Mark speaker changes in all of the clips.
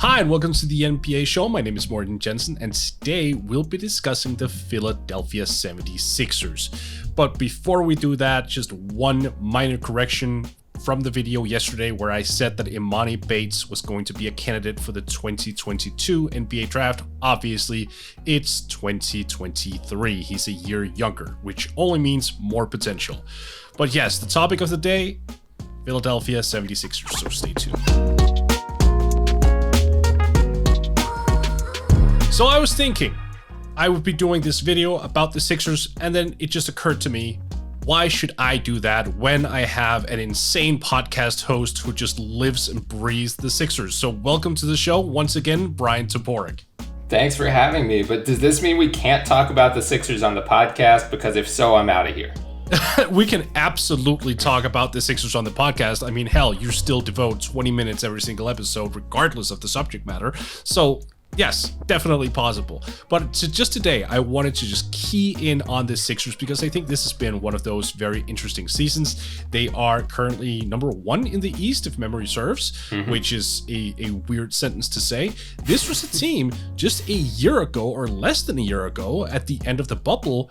Speaker 1: Hi, and welcome to the NBA show. My name is Morten Jensen, and today we'll be discussing the Philadelphia 76ers. But before we do that, just one minor correction from the video yesterday where I said that Imani Bates was going to be a candidate for the 2022 NBA draft. Obviously, it's 2023. He's a year younger, which only means more potential. But yes, the topic of the day, Philadelphia 76ers, so stay tuned. So I was thinking I would be doing this video about the Sixers, and then it just occurred to me, why should I do that when I have an insane podcast host who just lives and breathes the Sixers? So welcome to the show once again, Bryan Toporek.
Speaker 2: Thanks for having me, but does this mean we can't talk about the Sixers on the podcast? Because if so, I'm out of here.
Speaker 1: We can absolutely talk about the Sixers on the podcast. I mean, hell, you still devote 20 minutes every single episode, regardless of the subject matter. So yes, definitely possible. But just today, I wanted to just key in on the Sixers because I think this has been one of those very interesting seasons. They are currently number one in the East, if memory serves, which is a weird sentence to say. This was a team just a year ago, or less than a year ago, at the end of the bubble.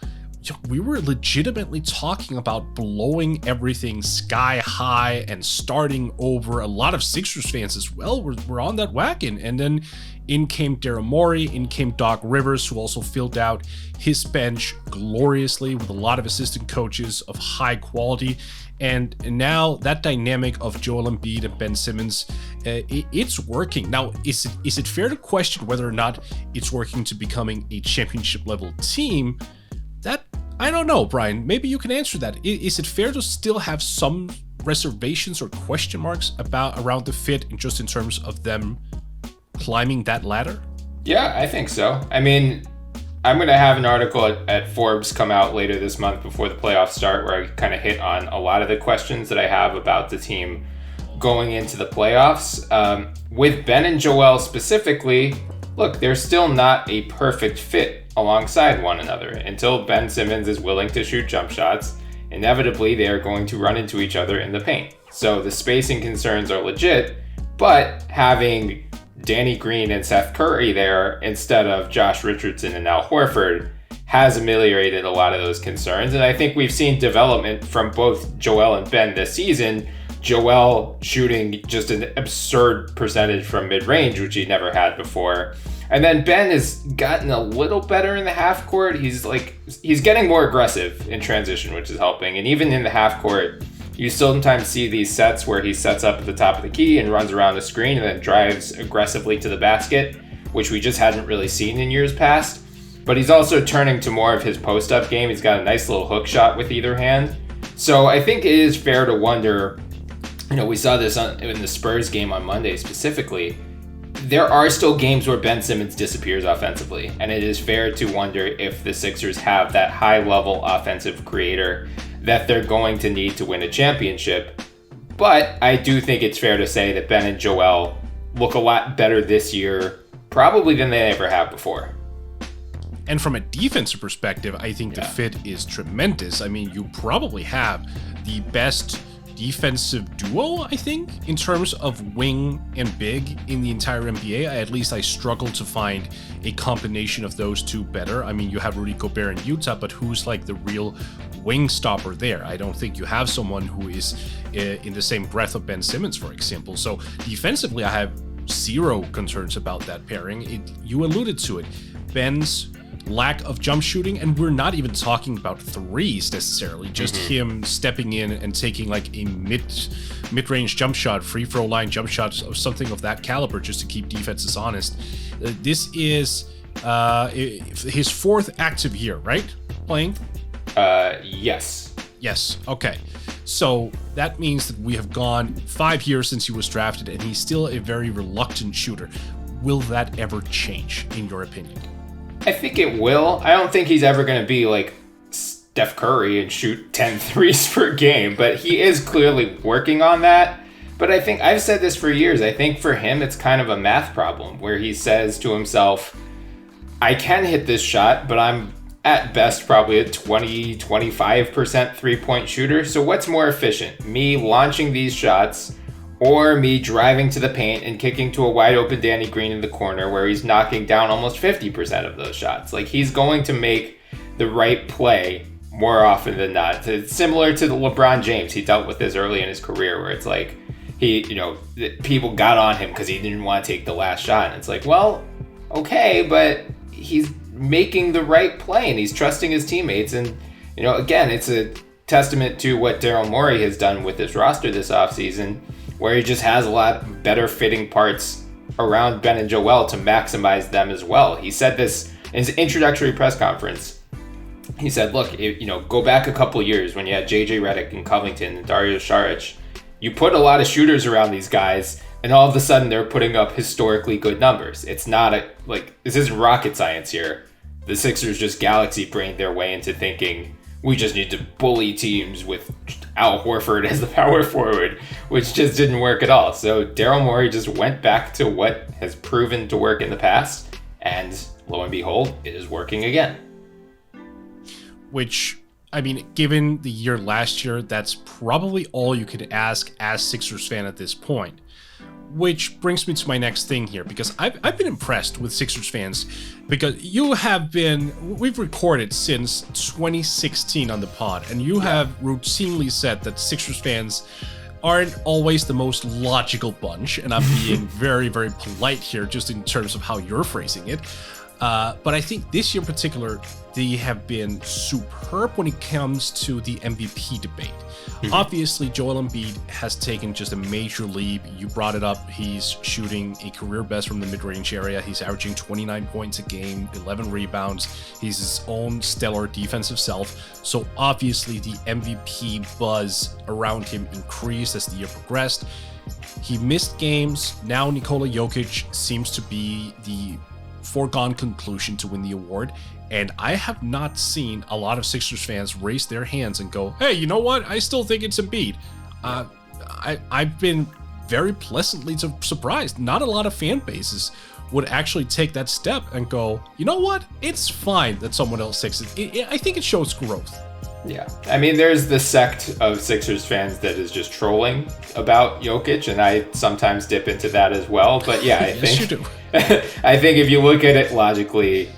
Speaker 1: We were legitimately talking about blowing everything sky high and starting over. A lot of Sixers fans as well were on that wagon. And then in came Daryl Morey, in came Doc Rivers, who also filled out his bench gloriously with a lot of assistant coaches of high quality. And now that dynamic of Joel Embiid and Ben Simmons, it's working. Now, is it fair to question whether or not it's working to becoming a championship level team? That, I don't know, Bryan. Maybe you can answer that. Is it fair to still have some reservations or question marks around the fit, just in terms of them climbing that ladder?
Speaker 2: Yeah, I think so. I mean, I'm going to have an article at Forbes come out later this month before the playoffs start where I kind of hit on a lot of the questions that I have about the team going into the playoffs. With Ben and Joel specifically, look, they're still not a perfect fit alongside one another. Until Ben Simmons is willing to shoot jump shots, inevitably they are going to run into each other in the paint. So the spacing concerns are legit, but having Danny Green and Seth Curry there instead of Josh Richardson and Al Horford has ameliorated a lot of those concerns. And I think we've seen development from both Joel and Ben this season. Joel shooting just an absurd percentage from mid-range, which he never had before. And then Ben has gotten a little better in the half court. He's getting more aggressive in transition, which is helping. And even in the half court, you sometimes see these sets where he sets up at the top of the key and runs around the screen and then drives aggressively to the basket, which we just hadn't really seen in years past. But he's also turning to more of his post-up game. He's got a nice little hook shot with either hand. So I think it is fair to wonder, we saw this in the Spurs game on Monday specifically. There are still games where Ben Simmons disappears offensively, and it is fair to wonder if the Sixers have that high-level offensive creator that they're going to need to win a championship. But I do think it's fair to say that Ben and Joel look a lot better this year, probably than they ever have before.
Speaker 1: And from a defensive perspective, I think the fit is tremendous. I mean, you probably have the best defensive duo, I think, in terms of wing and big in the entire NBA. At least I struggle to find a combination of those two better. I mean, you have Rudy Gobert in Utah, but who's like the real wing stopper there? I don't think you have someone who is in the same breath of Ben Simmons, for example. So defensively, I have zero concerns about that pairing. You alluded to it. Ben's lack of jump shooting, and we're not even talking about threes necessarily, just him stepping in and taking like a mid-range jump shot, free throw line jump shots, or something of that caliber, just to keep defenses honest. This is his fourth active year, right? Playing?
Speaker 2: Yes.
Speaker 1: Yes, okay. So that means that we have gone 5 years since he was drafted, and he's still a very reluctant shooter. Will that ever change, in your opinion?
Speaker 2: I think it will. I don't think he's ever going to be like Steph Curry and shoot 10 threes per game, but he is clearly working on that. But I think I've said this for years. I think for him, it's kind of a math problem where he says to himself, I can hit this shot, but I'm at best probably a 20-25% three-point shooter. So what's more efficient? Me launching these shots or me driving to the paint and kicking to a wide open Danny Green in the corner where he's knocking down almost 50% of those shots. Like, he's going to make the right play more often than not. It's similar to the LeBron James he dealt with this early in his career, where it's like people got on him because he didn't want to take the last shot. And it's like, well, okay, but he's making the right play and he's trusting his teammates. And, again, it's a testament to what Daryl Morey has done with this roster this offseason, where he just has a lot better fitting parts around Ben and Joel to maximize them as well. He said this in his introductory press conference. He said, look, go back a couple years when you had JJ Redick and Covington and Dario Saric. You put a lot of shooters around these guys, and all of a sudden they're putting up historically good numbers. It's not this isn't rocket science here. The Sixers just galaxy brained their way into thinking, we just need to bully teams with Al Horford as the power forward, which just didn't work at all. So Daryl Morey just went back to what has proven to work in the past, and lo and behold, it is working again.
Speaker 1: Which, given the year last year, that's probably all you could ask as Sixers fan at this point. Which brings me to my next thing here, because I've been impressed with Sixers fans, because we've recorded since 2016 on the pod, and you have routinely said that Sixers fans aren't always the most logical bunch, and I'm being very, very polite here just in terms of how you're phrasing it. But I think this year in particular, they have been superb when it comes to the MVP debate. Mm-hmm. Obviously, Joel Embiid has taken just a major leap. You brought it up. He's shooting a career best from the mid-range area. He's averaging 29 points a game, 11 rebounds. He's his own stellar defensive self. So obviously, the MVP buzz around him increased as the year progressed. He missed games. Now Nikola Jokic seems to be the foregone conclusion to win the award, and I have not seen a lot of Sixers fans raise their hands and go, hey, you know what? I still think it's Embiid. I've been very pleasantly surprised. Not a lot of fan bases would actually take that step and go, you know what? It's fine that someone else takes it. I think it shows growth.
Speaker 2: Yeah. There's the sect of Sixers fans that is just trolling about Jokic, and I sometimes dip into that as well. But yeah, I
Speaker 1: yes,
Speaker 2: think
Speaker 1: you do.
Speaker 2: I think if you look at it logically,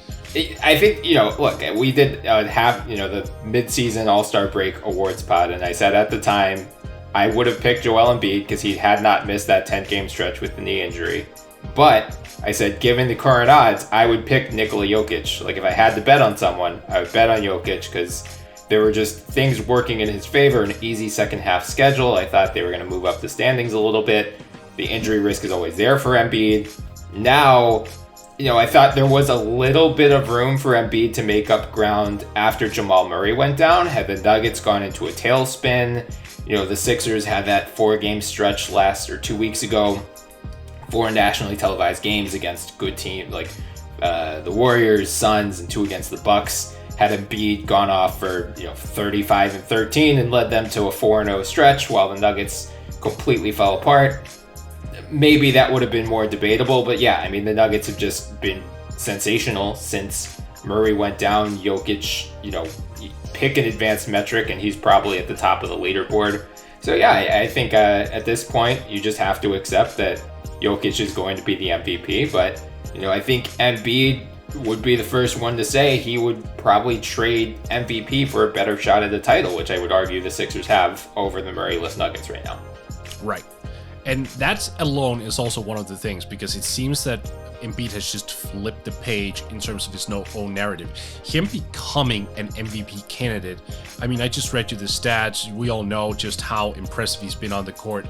Speaker 2: I think, look, we did have, the mid-season All-Star break awards pod, and I said at the time I would have picked Joel Embiid because he had not missed that 10-game stretch with the knee injury. But I said, given the current odds, I would pick Nikola Jokic. Like, if I had to bet on someone, I would bet on Jokic because there were just things working in his favor, an easy second half schedule. I thought they were going to move up the standings a little bit. The injury risk is always there for Embiid. Now, I thought there was a little bit of room for Embiid to make up ground after Jamal Murray went down. Had the Nuggets gone into a tailspin, the Sixers had that 4-game stretch 2 weeks ago, 4 nationally televised games against good teams like the Warriors, Suns, and 2 against the Bucks. Had Embiid gone off for 35 and 13 and led them to a 4-0 stretch while the Nuggets completely fell apart. Maybe that would have been more debatable, but yeah, the Nuggets have just been sensational since Murray went down. Jokic, pick an advanced metric and he's probably at the top of the leaderboard. So yeah, I think at this point you just have to accept that Jokic is going to be the MVP, but I think Embiid would be the first one to say he would probably trade MVP for a better shot at the title, which I would argue the Sixers have over the Murray-less Nuggets right now.
Speaker 1: Right. And that alone is also one of the things, because it seems that Embiid has just flipped the page in terms of his own narrative. Him becoming an MVP candidate, I just read you the stats. We all know just how impressive he's been on the court.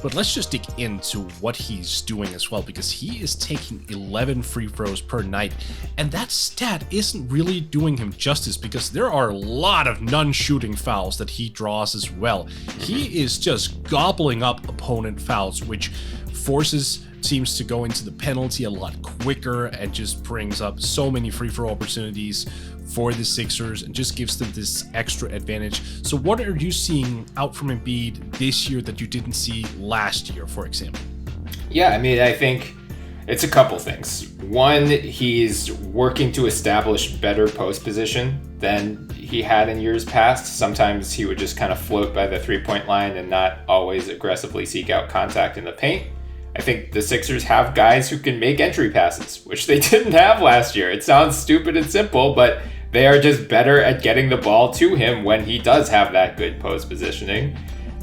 Speaker 1: But let's just dig into what he's doing as well, because he is taking 11 free throws per night. And that stat isn't really doing him justice, because there are a lot of non-shooting fouls that he draws as well. He is just gobbling up opponent fouls, which forces teams to go into the penalty a lot quicker and just brings up so many free throw opportunities for the Sixers and just gives them this extra advantage. So what are you seeing out from Embiid this year that you didn't see last year, for example?
Speaker 2: Yeah, I think it's a couple things. One, he's working to establish better post position than he had in years past. Sometimes he would just kind of float by the 3-point line and not always aggressively seek out contact in the paint. I think the Sixers have guys who can make entry passes, which they didn't have last year. It sounds stupid and simple, but they are just better at getting the ball to him when he does have that good post positioning.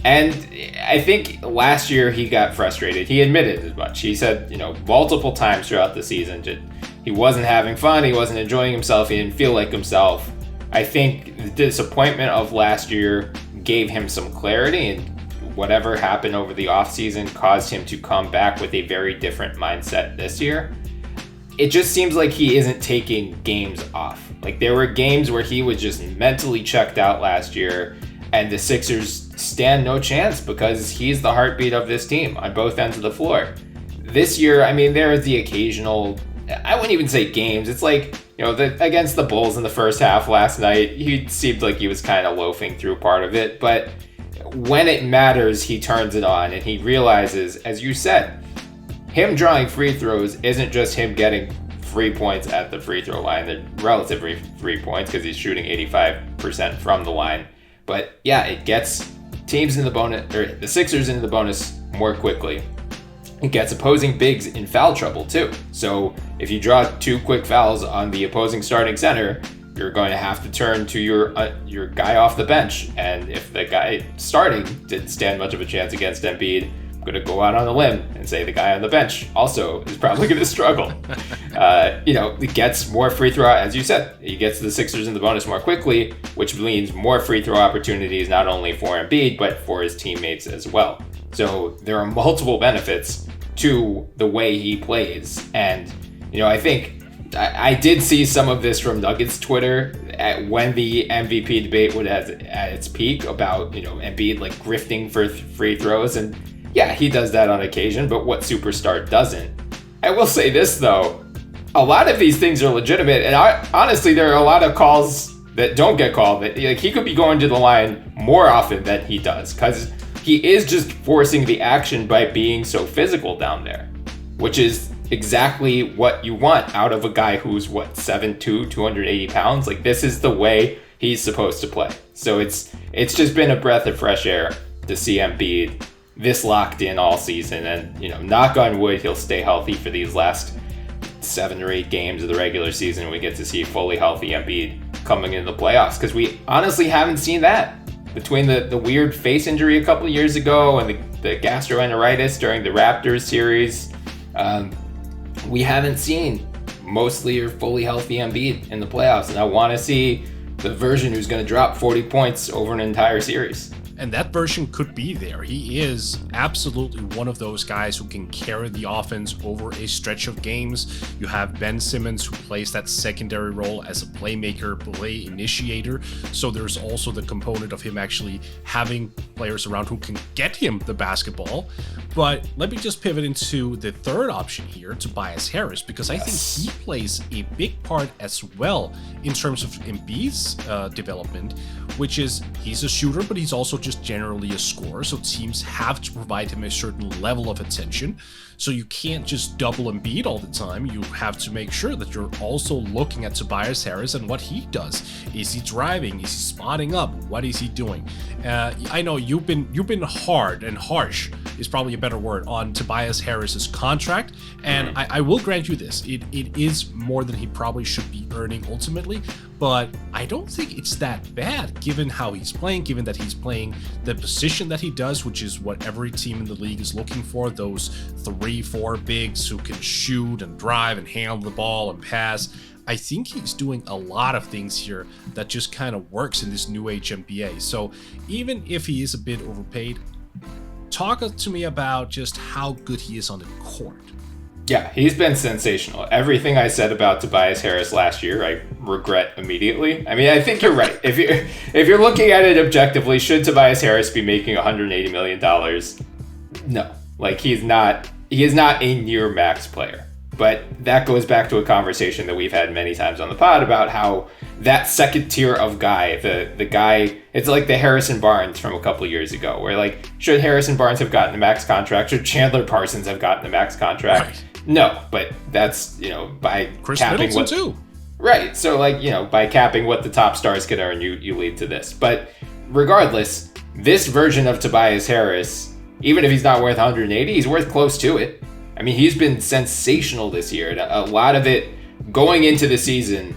Speaker 2: And I think last year he got frustrated. He admitted as much. He said, multiple times throughout the season, he wasn't having fun. He wasn't enjoying himself. He didn't feel like himself. I think the disappointment of last year gave him some clarity, and whatever happened over the offseason caused him to come back with a very different mindset this year. It just seems like he isn't taking games off. Like, there were games where he was just mentally checked out last year, and the Sixers stand no chance because he's the heartbeat of this team on both ends of the floor. This year, there is the occasional, I wouldn't even say games. It's like, against the Bulls in the first half last night, he seemed like he was kind of loafing through part of it, but when it matters, he turns it on, and he realizes, as you said, him drawing free throws isn't just him getting free points at the free throw line. They're relative free points because he's shooting 85% from the line. But yeah, it gets teams in the bonus, or the Sixers into the bonus more quickly. It gets opposing bigs in foul trouble too. So if you draw 2 quick fouls on the opposing starting center, you're going to have to turn to your guy off the bench. And if the guy starting didn't stand much of a chance against Embiid, I'm going to go out on a limb and say the guy on the bench also is probably going to struggle. It gets more free throw, as you said. He gets the Sixers in the bonus more quickly, which means more free throw opportunities not only for Embiid, but for his teammates as well. So there are multiple benefits to the way he plays. And, I think I did see some of this from Nuggets Twitter when the MVP debate was at its peak about, Embiid like grifting for free throws. And yeah, he does that on occasion, but what superstar doesn't? I will say this though, a lot of these things are legitimate. And honestly, there are a lot of calls that don't get called. That he could be going to the line more often than he does because he is just forcing the action by being so physical down there, which is exactly what you want out of a guy who's 7'2", 280 pounds. Like, this is the way he's supposed to play. So it's just been a breath of fresh air to see Embiid this locked in all season. And, knock on wood, he'll stay healthy for these last 7 or 8 games of the regular season. We get to see fully healthy Embiid coming into the playoffs, because we honestly haven't seen that. Between the weird face injury a couple of years ago and the gastroenteritis during the Raptors series, we haven't seen mostly or fully healthy Embiid in the playoffs. And I want to see the version who's going to drop 40 points over an entire series.
Speaker 1: And that version could be there. He is absolutely one of those guys who can carry the offense over a stretch of games. You have Ben Simmons, who plays that secondary role as a playmaker, play initiator. So there's also the component of him actually having players around who can get him the basketball. But let me just pivot into the third option here, Tobias Harris, because I think he plays a big part as well in terms of Embiid's development, which is he's a shooter, but he's also just generally a scorer. So teams have to provide him a certain level of attention. So you can't just double Embiid all the time. You have to make sure that you're also looking at Tobias Harris and what he does. Is he driving? Is he spotting up? What is he doing? I know you've been hard and harsh is probably a better word on Tobias Harris's contract, and I will grant you this: it is more than he probably should be earning ultimately. But I don't think it's that bad given how he's playing, given that he's playing the position that he does, which is what every team in the league is looking for, those 3-4 bigs who can shoot and drive and handle the ball and pass. I think he's doing a lot of things here that just kind of works in this new age NBA. So even if he is a bit overpaid, talk to me about just how good he is on the court.
Speaker 2: Yeah, he's been sensational. Everything I said about Tobias Harris last year, I regret immediately. I mean, I think you're right. If you're looking at it objectively, should Tobias Harris be making $180 million? No. Like, he is not a near max player. But that goes back to a conversation that we've had many times on the pod about how that second tier of guy, the guy, it's like the Harrison Barnes from a couple of years ago, where like, should Harrison Barnes have gotten a max contract? Should Chandler Parsons have gotten a max contract? Right. No, but that's, by
Speaker 1: Chris
Speaker 2: capping
Speaker 1: Middleton too.
Speaker 2: Right. So, like, by capping what the top stars could earn, you lead to this. But regardless, this version of Tobias Harris, even if he's not worth 180, he's worth close to it. I mean, he's been sensational this year. And a lot of it going into the season,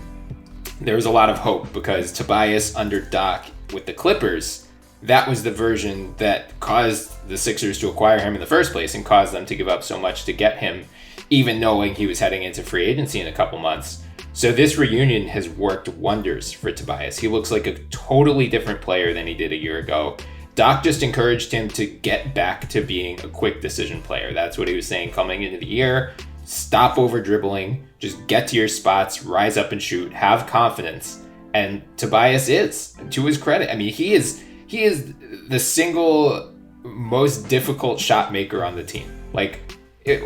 Speaker 2: there was a lot of hope because Tobias under Doc with the Clippers, that was the version that caused the Sixers to acquire him in the first place and caused them to give up so much to get him, even knowing he was heading into free agency in a couple months. So this reunion has worked wonders for Tobias. He looks like a totally different player than he did a year ago. Doc just encouraged him to get back to being a quick decision player. That's what he was saying coming into the year. Stop over dribbling, just get to your spots, rise up and shoot, have confidence. And Tobias is, to his credit. I mean, he is the single most difficult shot maker on the team. Like,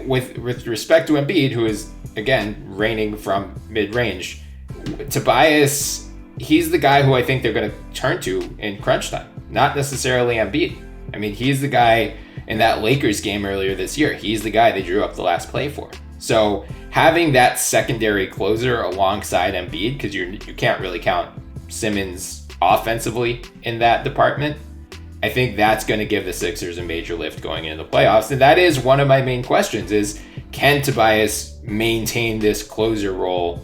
Speaker 2: with respect to Embiid, who is, again, reigning from mid-range, Tobias, he's the guy who I think they're going to turn to in crunch time, not necessarily Embiid. I mean, he's the guy in that Lakers game earlier this year. He's the guy they drew up the last play for. So having that secondary closer alongside Embiid, because you can't really count Simmons offensively in that department, I think that's going to give the Sixers a major lift going into the playoffs. And that is one of my main questions is, can Tobias maintain this closer role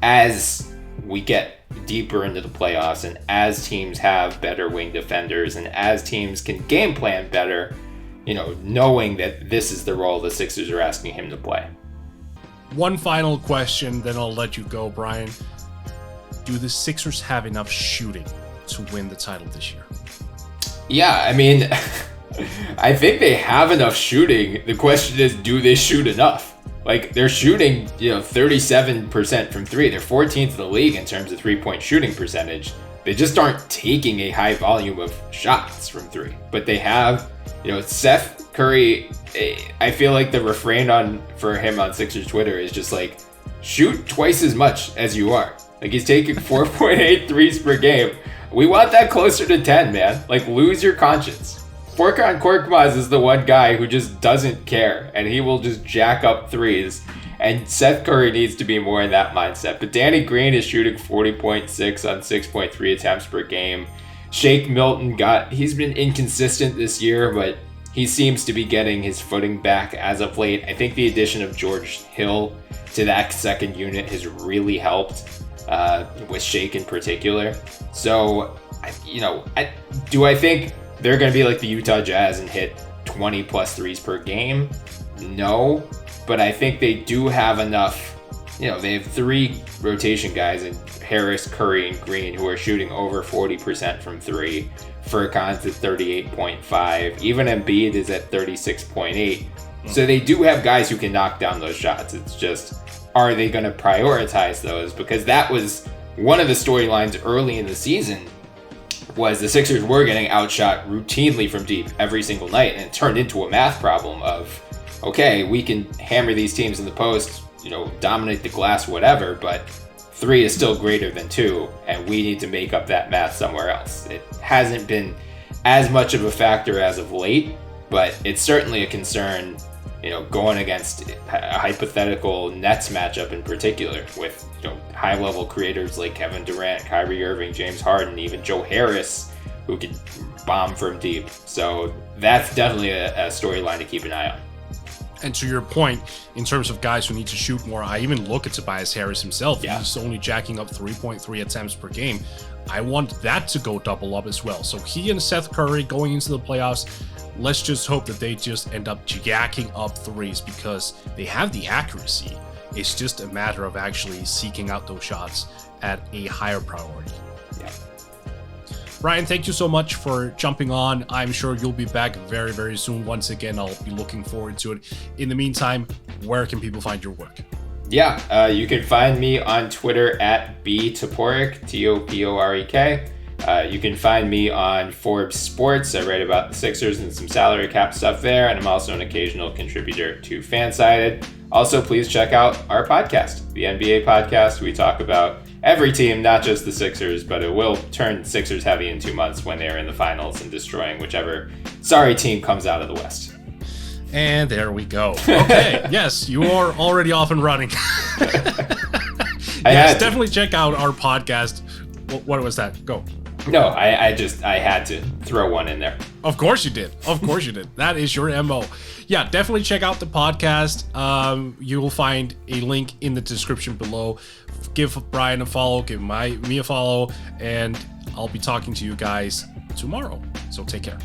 Speaker 2: as we get deeper into the playoffs and as teams have better wing defenders and as teams can game plan better, knowing that this is the role the Sixers are asking him to play?
Speaker 1: One final question, then I'll let you go, Bryan. Do the Sixers have enough shooting to win the title this year?
Speaker 2: Yeah, I mean, I think they have enough shooting. The question is, do they shoot enough? Like, they're shooting, 37% from three. They're 14th in the league in terms of three-point shooting percentage. They just aren't taking a high volume of shots from three. But they have, Seth Curry, I feel like the refrain for him on Sixers Twitter is just like, shoot twice as much as you are. Like, he's taking 4.8 threes per game. We want that closer to 10, man. Like, lose your conscience. Furkan Korkmaz is the one guy who just doesn't care, and he will just jack up threes. And Seth Curry needs to be more in that mindset. But Danny Green is shooting 40.6 on 6.3 attempts per game. Shake Milton he's been inconsistent this year, but he seems to be getting his footing back as of late. I think the addition of George Hill to that second unit has really helped. With Shake in particular. So, do I think they're going to be like the Utah Jazz and hit 20 plus threes per game? No, but I think they do have enough. They have three rotation guys in Harris, Curry, and Green who are shooting over 40% from three. Furkan's at 38.5. Even Embiid is at 36.8. So they do have guys who can knock down those shots. It's just, are they going to prioritize those? Because that was one of the storylines early in the season, was the Sixers were getting outshot routinely from deep every single night, and it turned into a math problem of, okay, we can hammer these teams in the post, dominate the glass, whatever, but three is still greater than two, and we need to make up that math somewhere else. It hasn't been as much of a factor as of late, but it's certainly a concern, going against a hypothetical Nets matchup in particular with, high-level creators like Kevin Durant, Kyrie Irving, James Harden, even Joe Harris, who can bomb from deep. So that's definitely a storyline to keep an eye on.
Speaker 1: And to your point, in terms of guys who need to shoot more, I even look at Tobias Harris himself.
Speaker 2: Yeah.
Speaker 1: He's only jacking up 3.3 attempts per game. I want that to go double up as well. So he and Seth Curry going into the playoffs, let's just hope that they just end up jacking up threes because they have the accuracy. It's just a matter of actually seeking out those shots at a higher priority.
Speaker 2: Yeah.
Speaker 1: Bryan, thank you so much for jumping on. I'm sure you'll be back very, very soon. Once again, I'll be looking forward to it. In the meantime, where can people find your work?
Speaker 2: Yeah, you can find me on Twitter at btoporek, Toporek. You can find me on Forbes Sports. I write about the Sixers and some salary cap stuff there, and I'm also an occasional contributor to Fansided. Also, please check out our podcast, the NBA podcast. We talk about every team, not just the Sixers, but it will turn Sixers heavy in 2 months when they're in the finals and destroying whichever sorry team comes out of the West.
Speaker 1: And there we go. Okay, yes, you are already off and running. Yes, definitely check out our podcast. What was that? Go.
Speaker 2: No, I had to throw one in there.
Speaker 1: Of course you did. Of course you did. That is your MO. Yeah, definitely check out the podcast. You will find a link in the description below. Give Bryan a follow, give me a follow, and I'll be talking to you guys tomorrow. So take care.